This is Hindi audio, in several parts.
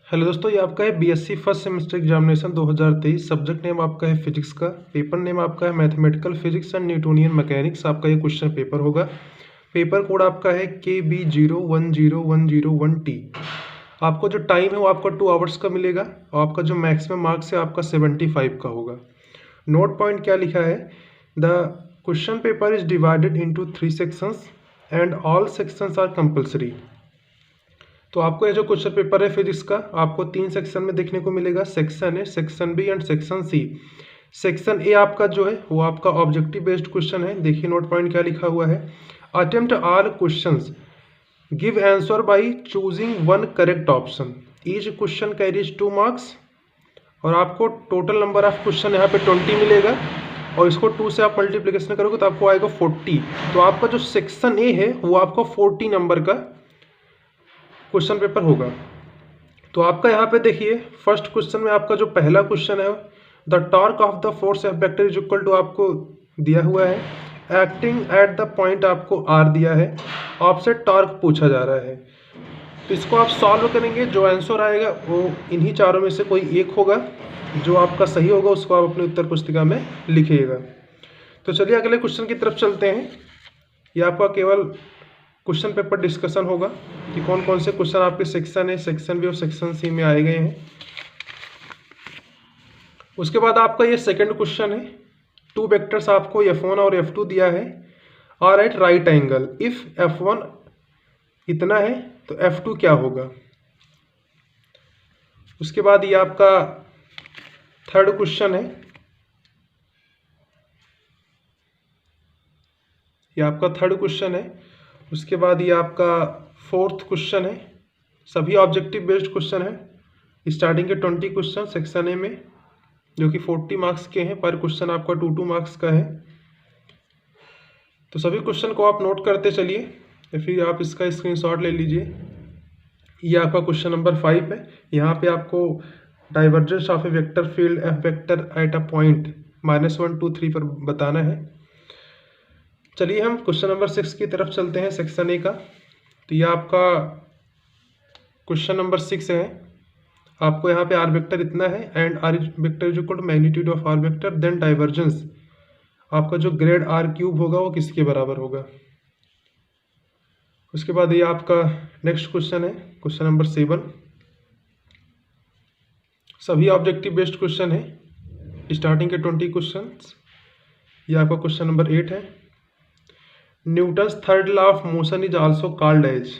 हेलो दोस्तों, ये आपका है BSc first semester examination 2023। Subject name आपका है फिजिक्स का। पेपर नेम आपका है mathematical physics and Newtonian mechanics. आपका ये क्वेश्चन पेपर होगा। पेपर कोड आपका है KB010101T। आपको जो टाइम है वो आपका 2 आवर्स का मिलेगा और आपका जो मैक्सिमम मार्क्स है आपका 75 का होगा। नोट पॉइंट क्या लिखा है, the question paper is divided into 3 sections and all sections are compulsory. तो आपको ये जो क्वेश्चन पेपर है फिजिक्स का आपको 3 सेक्शन में देखने को मिलेगा। Section A, section B and section C. Section A आपका जो है वो आपका ऑब्जेक्टिव बेस्ड क्वेश्चन है। देखिए नोट पॉइंट क्या लिखा हुआ है, attempt all questions, give answer by choosing one correct option, each question carries 2 marks. और आपको टोटल नंबर ऑफ क्वेश्चन यहाँ पे 20 मिलेगा और इसको 2 से आप मल्टीप्लिकेशन करोगे तो आपको आएगा 40। तो आपका जो सेक्शन ए है वो आपको 40 नंबर का क्वेश्चन पेपर होगा। तो आपका यहाँ पे देखिए फर्स्ट क्वेश्चन में आपका जो पहला क्वेश्चन है, the torque of the force F vector is equal to आपको दिया हुआ है, एक्टिंग एट द पॉइंट आपको आर दिया है, ऑफसेट टॉर्क पूछा जा रहा है। तो इसको आप सॉल्व करेंगे, जो आंसर आएगा वो इन्हीं चारों में से कोई एक होगा। जो आपका सही होगा उसको आप अपनी उत्तर पुस्तिका में लिखिएगा। तो चलिए अगले क्वेश्चन की तरफ चलते हैं। ये आपका केवल क्वेश्चन पेपर डिस्कशन होगा कि कौन कौन से क्वेश्चन आपके सेक्शन ए, सेक्शन बी और सेक्शन सी में आए गए हैं। उसके बाद आपका ये सेकंड क्वेश्चन है, 2 वेक्टर्स आपको F1 और F2 दिया है, r at right angle, if F1 इतना है तो F2 क्या होगा। उसके बाद ये आपका थर्ड क्वेश्चन है, ये आपका थर्ड क्वेश्चन है। उसके बाद ये आपका फोर्थ क्वेश्चन है। सभी ऑब्जेक्टिव बेस्ड क्वेश्चन है। स्टार्टिंग के 20 क्वेश्चन सेक्शन ए में जो कि 40 मार्क्स के हैं, पर क्वेश्चन आपका 2 मार्क्स का है। तो सभी क्वेश्चन को आप नोट करते चलिए या फिर आप इसका स्क्रीनशॉट ले लीजिए। ये आपका क्वेश्चन नंबर 5 है। यहाँ पे आपको divergence of A vector field F vector at a point -1 2 3 पर बताना है। चलिए हम क्वेश्चन नंबर 6 की तरफ चलते हैं, सेक्शन ए का। तो ये आपका क्वेश्चन नंबर 6 है। आपको यहाँ पे आर वेक्टर इतना है and r vector is equal to magnitude of r vector, then divergence आपका जो ग्रेड आर क्यूब होगा वो किसके बराबर होगा। उसके बाद ये आपका नेक्स्ट क्वेश्चन है, क्वेश्चन नंबर 7। सभी ऑब्जेक्टिव बेस्ड क्वेश्चन है, स्टार्टिंग के 20 क्वेश्चन। ये आपका क्वेश्चन नंबर 8 है, Newton's third law of motion is also called as,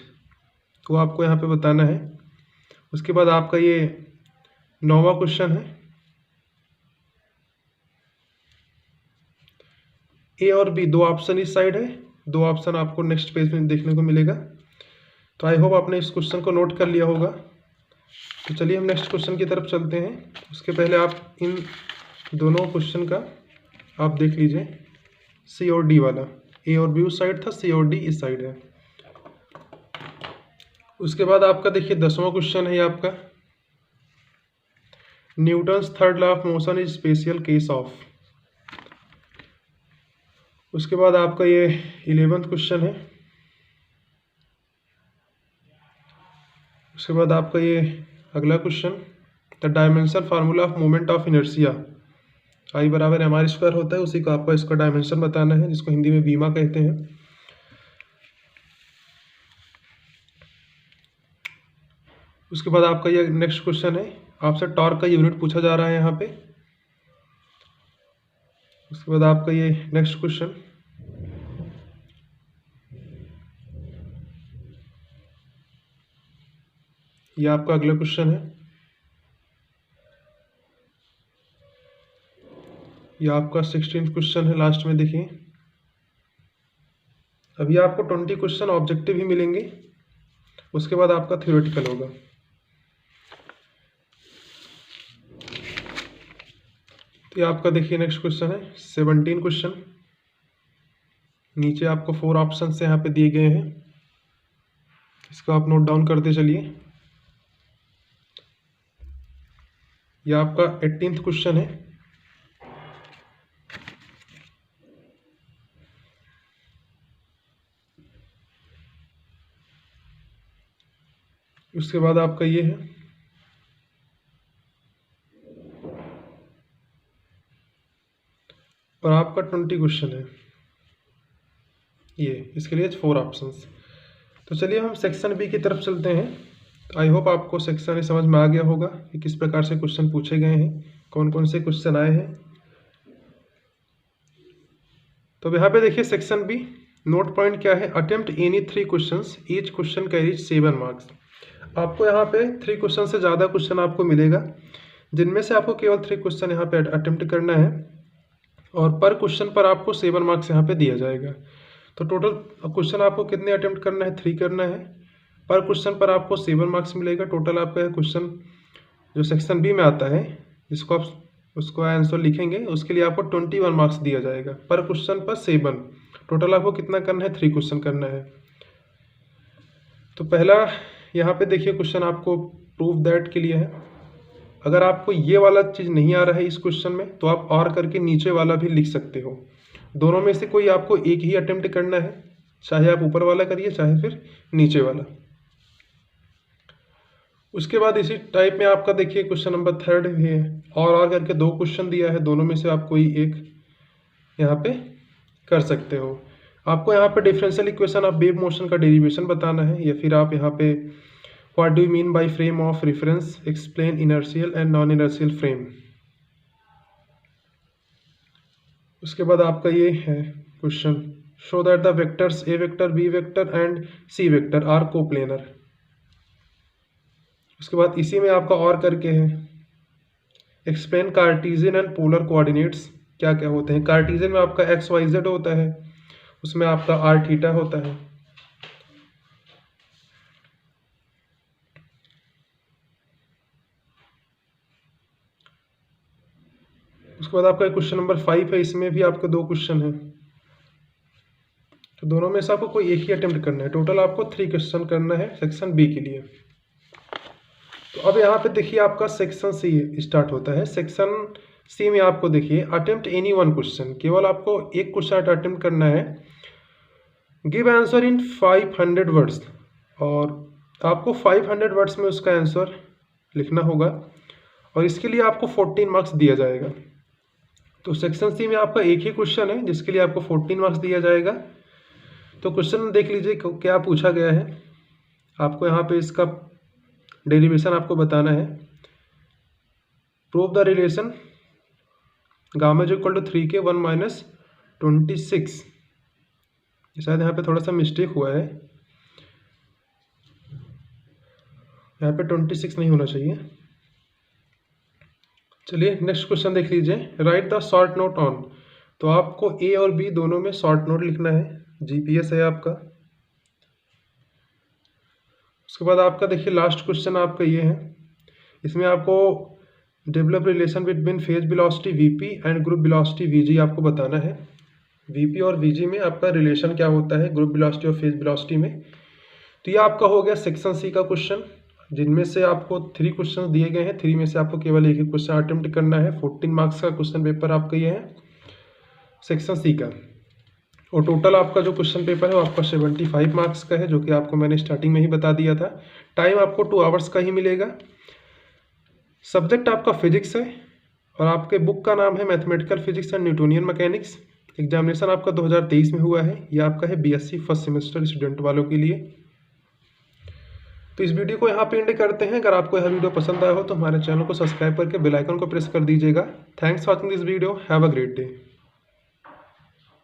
तो आपको यहाँ पे बताना है। उसके बाद आपका ये 9वां क्वेश्चन है, ए और बी 2 ऑप्शन इस साइड है, 2 ऑप्शन आपको नेक्स्ट पेज में देखने को मिलेगा। तो आई होप आपने इस क्वेश्चन को नोट कर लिया होगा। तो चलिए हम नेक्स्ट क्वेश्चन की तरफ चलते हैं। उसके पहले आप इन दोनों क्वेश्चन का आप देख लीजिए, सी और डी वाला, ए और बी उस साइड था, सी और डी इस साइड है। उसके बाद आपका देखिए 10वां क्वेश्चन है ये आपका, Newton's third law of motion is special case of. उसके बाद आपका ये 11वां क्वेश्चन है। उसके बाद आपका ये अगला question, the dimension formula of moment of inertia, I बराबर एम आर स्क्वायर होता है, उसी का आपको इसका डायमेंशन बताना है, जिसको हिंदी में बीमा कहते हैं। उसके बाद आपका ये नेक्स्ट क्वेश्चन है, आपसे टॉर्क का यूनिट पूछा जा रहा है यहाँ पे। उसके बाद आपका ये नेक्स्ट क्वेश्चन, ये आपका अगला क्वेश्चन है। ये आपका 16th क्वेश्चन है, लास्ट में देखिए। अभी आपको 20 क्वेश्चन ऑब्जेक्टिव ही मिलेंगे, उसके बाद आपका थ्योरेटिकल होगा। तो ये आपका देखिए नेक्स्ट क्वेश्चन है, 17 क्वेश्चन। नीचे आपको 4 ऑप्शन से यहाँ पे दिए गए हैं, इसको आप नोट डाउन करते चलिए। ये आपका 18th क्वेश्चन है। उसके बाद आपका ये है और आपका 20 क्वेश्चन है ये, इसके लिए 4 ऑप्शंस। तो चलिए हम सेक्शन बी की तरफ चलते हैं। आई होप आपको सेक्शन ए समझ में आ गया होगा कि किस प्रकार से क्वेश्चन पूछे गए हैं, कौन कौन से क्वेश्चन आए हैं। तो यहाँ पे देखिए सेक्शन बी, नोट पॉइंट क्या है, attempt any 3 questions, each question carries 7 marks. आपको यहाँ पे 3 क्वेश्चन से ज़्यादा क्वेश्चन आपको मिलेगा, जिनमें से आपको केवल 3 क्वेश्चन यहाँ पे अटेम्प्ट करना है और पर क्वेश्चन पर आपको 7 मार्क्स यहाँ पे दिया जाएगा। तो टोटल क्वेश्चन आपको कितने अटेम्प्ट करना है, 3 करना है। पर क्वेश्चन पर आपको 7 मार्क्स मिलेगा। टोटल आपका क्वेश्चन जो सेक्शन बी में आता है, जिसको आप उसको आंसर लिखेंगे, उसके लिए आपको 21 मार्क्स दिया जाएगा। पर क्वेश्चन पर 7, टोटल आपको कितना करना है, 3 क्वेश्चन करना है। तो पहला यहाँ पे देखिए क्वेश्चन आपको प्रूफ दैट के लिए है। अगर आपको ये वाला चीज़ नहीं आ रहा है इस क्वेश्चन में, तो आप और करके नीचे वाला भी लिख सकते हो। दोनों में से कोई आपको एक ही अटेम्प्ट करना है, चाहे आप ऊपर वाला करिए चाहे फिर नीचे वाला। उसके बाद इसी टाइप में आपका देखिए क्वेश्चन नंबर 3 भी है, और करके 2 क्वेश्चन दिया है, दोनों में से आप कोई एक यहाँ पे कर सकते हो। आपको यहाँ पे differential equation of wave motion का डेरिवेशन बताना है, या फिर आप यहाँ पे what do you mean by frame of reference, explain inertial and non inertial frame. उसके बाद आपका ये है question, show that the vectors A vector, B vector and C vector are coplanar. उसके बाद इसी में आपका और करके है, explain Cartesian and polar coordinates क्या क्या होते हैं। कार्टेशियन में आपका एक्स वाई जेड होता है, उसमें आपका आर थीटा होता है। उसके बाद आपका क्वेश्चन नंबर 5 है, इसमें भी आपके 2 क्वेश्चन हैं। तो दोनों में से आपको कोई एक ही अटेम्प्ट करना है। टोटल आपको 3 क्वेश्चन करना है सेक्शन बी के लिए। तो अब यहाँ पे देखिए आपका सेक्शन सी स्टार्ट होता है। सेक्शन सी में आपको देखिए अटेम्प्ट एनी 1 क्वेश्चन, केवल आपको एक क्वेश्चन अटेम्प्ट करना है। गिव आंसर इन 500 वर्ड्स, और आपको 500 वर्ड्स में उसका आंसर लिखना होगा, और इसके लिए आपको 14 मार्क्स दिया जाएगा। तो सेक्शन सी में आपका एक ही क्वेश्चन है जिसके लिए आपको 14 मार्क्स दिया जाएगा। तो क्वेश्चन देख लीजिए क्या पूछा गया है। आपको यहाँ पे इसका डेरिवेशन आपको बताना है। Prove the relation gamma is equal to 3k 1 minus 26। शायद यहाँ पे थोड़ा सा मिस्टेक हुआ है, यहाँ पे 26 नहीं होना चाहिए। चलिए नेक्स्ट क्वेश्चन देख लीजिए, right the short note on. तो आपको ए और बी दोनों में शॉर्ट नोट लिखना है, जीपीएस है आपका। उसके बाद आपका देखिए लास्ट क्वेश्चन आपका ये है, इसमें आपको develop relation between phase velocity VP and group velocity VG आपको बताना है। वीपी और वीजी में आपका रिलेशन क्या होता है ग्रुप वेलोसिटी और फेज वेलोसिटी में। तो ये आपका हो गया सेक्शन सी का क्वेश्चन, जिनमें से आपको 3 क्वेश्चन दिए गए हैं। 3 में से आपको केवल एक ही क्वेश्चन अटेम्प्ट करना है। 14 मार्क्स का क्वेश्चन पेपर आपका ये है सेक्शन सी का, और टोटल आपका जो क्वेश्चन पेपर है वो आपका 75 मार्क्स का है, जो कि आपको मैंने स्टार्टिंग में ही बता दिया था। टाइम आपको 2 आवर्स का ही मिलेगा। सब्जेक्ट आपका फिजिक्स है, और आपके बुक का नाम है mathematical physics and Newtonian mechanics. Examination आपका 2023 में हुआ है। ये आपका है बीएससी फर्स्ट सेमेस्टर स्टूडेंट वालों के लिए। तो इस वीडियो को यहाँ पे एंड करते हैं। अगर आपको यह वीडियो पसंद आया हो तो हमारे चैनल को सब्सक्राइब करके बेल आइकन को प्रेस कर दीजिएगा। Thanks for watching this video, have a great day.